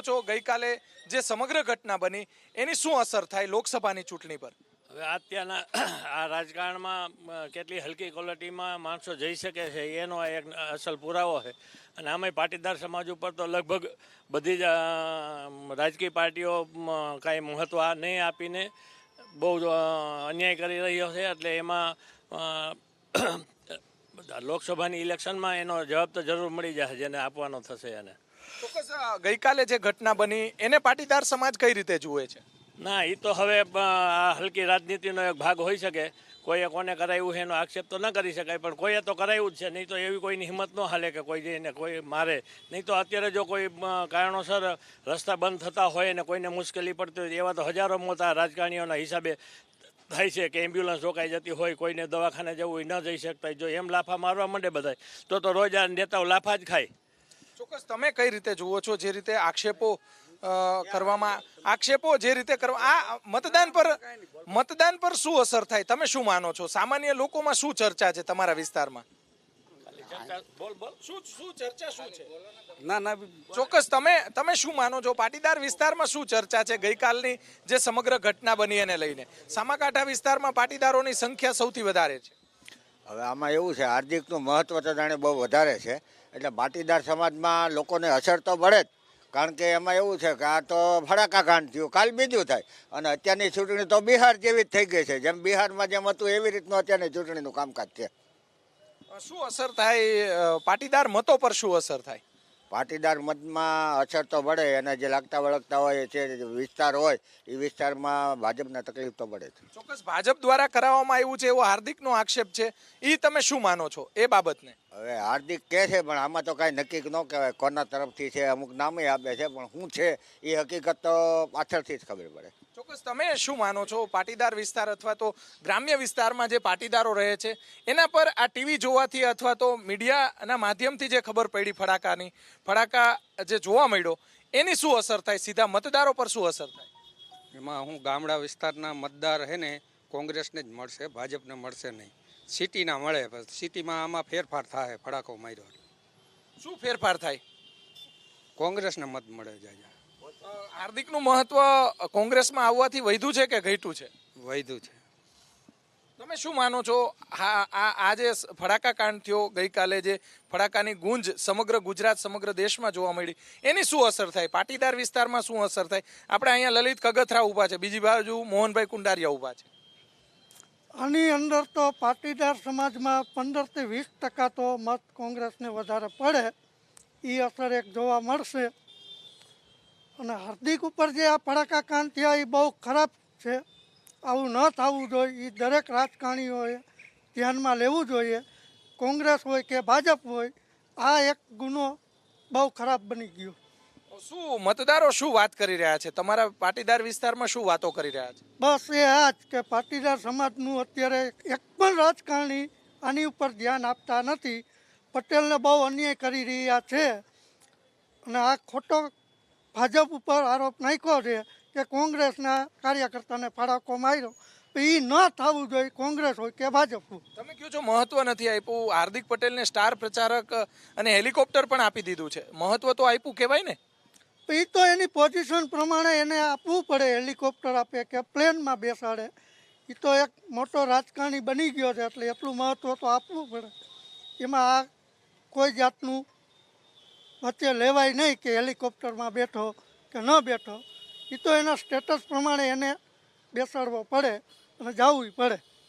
છો ગઈકાલે જે સમગ્ર ઘટના બની એની શું અસર થાય લોકસભાની ચૂંટણી પર? હવે અત્યારના આ રાજકારણમાં કેટલી હલકી ક્વોલિટીમાં માણસો જઈ શકે છે એનો એક અસલ પુરાવો છે. અને આમાંય પાટીદાર સમાજ ઉપર તો લગભગ બધી જ રાજકીય પાર્ટીઓ કાંઈ મહત્ત્વ નહીં આપીને બહુ અન્યાય કરી રહ્યો છે. એટલે એમાં લોકસભાની ઇલેક્શનમાં એનો જવાબ તો જરૂર મળી જશે જેને આપવાનો થશે એને. ચોક્કસ ગઈકાલે જે ઘટના બની એને પાટીદાર સમાજ કઈ રીતે જુએ છે? ના, એ તો હવે આ હલકી રાજનીતિનો એક ભાગ હોઈ શકે. કોઈએ કોને કરાવ્યું છે એનો આક્ષેપ તો ન કરી શકાય, પણ કોઈએ તો કરાવ્યું જ છે. નહીં તો એવી કોઈની હિંમત ન હાલે કે કોઈ જઈને કોઈ મારે. નહીં તો અત્યારે જો કોઈ કારણોસર રસ્તા બંધ થતા હોય અને કોઈને મુશ્કેલી પડતી હોય એવા તો હજારો મોત આ રાજકારણીઓના હિસાબે થાય છે કે એમ્બ્યુલન્સ રોકાઈ જતી હોય, કોઈને દવાખાને જવું હોય ન જઈ શકતા. જો એમ લાફા મારવા માંડે બધા તો રોજ આ નેતાઓ લાફા જ ખાય. ચોક્કસ તમે કઈ રીતે જુઓ છો જે રીતે આક્ષેપો જે રીતે કરવા આ મતદાન પર શું અસર થાય? તમે શું માનો છો? સામાન્ય લોકોમાં શું ચર્ચા છે તમારા વિસ્તારમાં? શું ચર્ચા શું છે? ના ચોક્કસ તમે શું માનો છો? પાટીદાર વિસ્તારમાં શું ચર્ચા છે ગઈકાલની જે સમગ્ર ઘટના બની એને લઈને? સામાકાંઠા વિસ્તારમાં પાટીદારોની સંખ્યા સૌથી વધારે છે. હવે આમાં એવું છે, હાર્દિકનું મહત્વ તો જાણે બહુ વધારે છે. એટલે પાટીદાર સમાજમાં લોકોને અસર તો પડે જ, કારણ કે એમાં એવું છે કે આ તો ફડાકા કાંડ થયું, કાલ બીજું થાય. અને અત્યારની ચૂંટણી તો બિહાર જેવી જ થઈ ગઈ છે. જેમ બિહારમાં જેમ હતું એવી રીતનું અત્યારની ચૂંટણીનું કામકાજ છે. શું અસર થાય પાટીદાર મતો પર? શું અસર થાય પાટીદાર મતમાં? અસર તો પડે. એને જે લાગતા વળગતા હોય છે વિસ્તાર હોય એ વિસ્તારમાં ભાજપને તકલીફ તો પડે છે. ચોક્કસ ભાજપ દ્વારા કરાવવામાં આવ્યું છે એવો હાર્દિકનો આક્ષેપ છે, એ તમે શું માનો છો એ બાબતને? હવે હાર્દિક કહે છે પણ આમાં તો કાંઈ નક્કી ન કહેવાય કોના તરફથી છે. અમુક નામે આપે છે પણ શું છે એ હકીકત તો પાછળથી જ ખબર પડે. ચોક્કસ તમે શું માનો છો? પાટીદાર વિસ્તાર અથવા તો ગ્રામ્ય વિસ્તારમાં જે પાટીદારો રહે છે એના પર આ ટીવી જોવાથી અથવા તો મીડિયાના માધ્યમથી જે ખબર પડી ફડાકા જે જોવા મળ્યો એની શું અસર થાય? સીધા મતદારો પર શું અસર થાય? એમાં હું ગામડા વિસ્તારના મતદાર હે ને કોંગ્રેસને જ મળશે, ભાજપને મળશે નહીં. સિટીના મળે, સિટીમાં આમાં ફેરફાર થાય. ફડાકો માર્યો શું ફેરફાર થાય? કોંગ્રેસને મત મળે જાય. હાર્દિકનું મહત્વ કોંગ્રેસમાં આવવાથી વધ્યું છે કે ઘટ્યું છે? વધ્યું છે. તમે શું માનો છો? આ જે ફડાકા કાંડ થયો ગઈકાલે, જે ફડાકાની ગુંજ સમગ્ર ગુજરાત સમગ્ર દેશમાં જોવા મળી, એની શું અસર થાય? પાટીદાર વિસ્તારમાં શું અસર થાય? આપણે અહીંયા લલિત કગથરા ઊભા છે, બીજી બાજુ મોહનભાઈ કુંડારિયા ઊભા છે. આની અંદર તો પાટીદાર સમાજમાં 15 થી 20% તો મત કોંગ્રેસને વધારે પડે એ અસર એક જોવા મળશે. અને હાર્દિક ઉપર જે આ ફડાકા કાંડ થયા એ બહુ ખરાબ છે. આવું ન થવું જોઈએ. એ દરેક રાજકારણીઓએ ધ્યાનમાં લેવું જોઈએ. કોંગ્રેસ હોય કે ભાજપ હોય, આ એક ગુનો બહુ ખરાબ બની ગયો. શું મતદારો શું વાત કરી રહ્યા છે? તમારા પાટીદાર વિસ્તારમાં શું વાતો કરી રહ્યા છે? બસ એ આ જ કે પાટીદાર સમાજનું અત્યારે એક પણ રાજકારણી આની ઉપર ધ્યાન આપતા નથી. પટેલને બહુ અન્યાય કરી રહ્યા છે અને આ ખોટો ભાજપ ઉપર આરોપ નાખ્યો છે કે કોંગ્રેસના કાર્યકર્તાને ફડાકો માર્યો. એ ન થવું જોઈએ, કોંગ્રેસ હોય કે ભાજપ હોય. તમે કહો છો મહત્વ નથી આપ્યું. હાર્દિક પટેલને સ્ટાર પ્રચારક અને હેલિકોપ્ટર પણ આપી દીધું છે. મહત્વ તો આપ્યું કહેવાય ને? એ તો એની પોઝિશન પ્રમાણે એને આપવું પડે. હેલિકોપ્ટર આપે કે પ્લેનમાં બેસાડે, એ તો એક મોટો રાજકારણી બની ગયો છે એટલે એટલું મહત્વ તો આપવું પડે. એમાં આ કોઈ જાતનું વચ્ચે લેવાય નહીં કે હેલિકોપ્ટરમાં બેઠો કે ન બેઠો. એ તો એના સ્ટેટસ પ્રમાણે એને બેસાડવો પડે અને જવું પડે.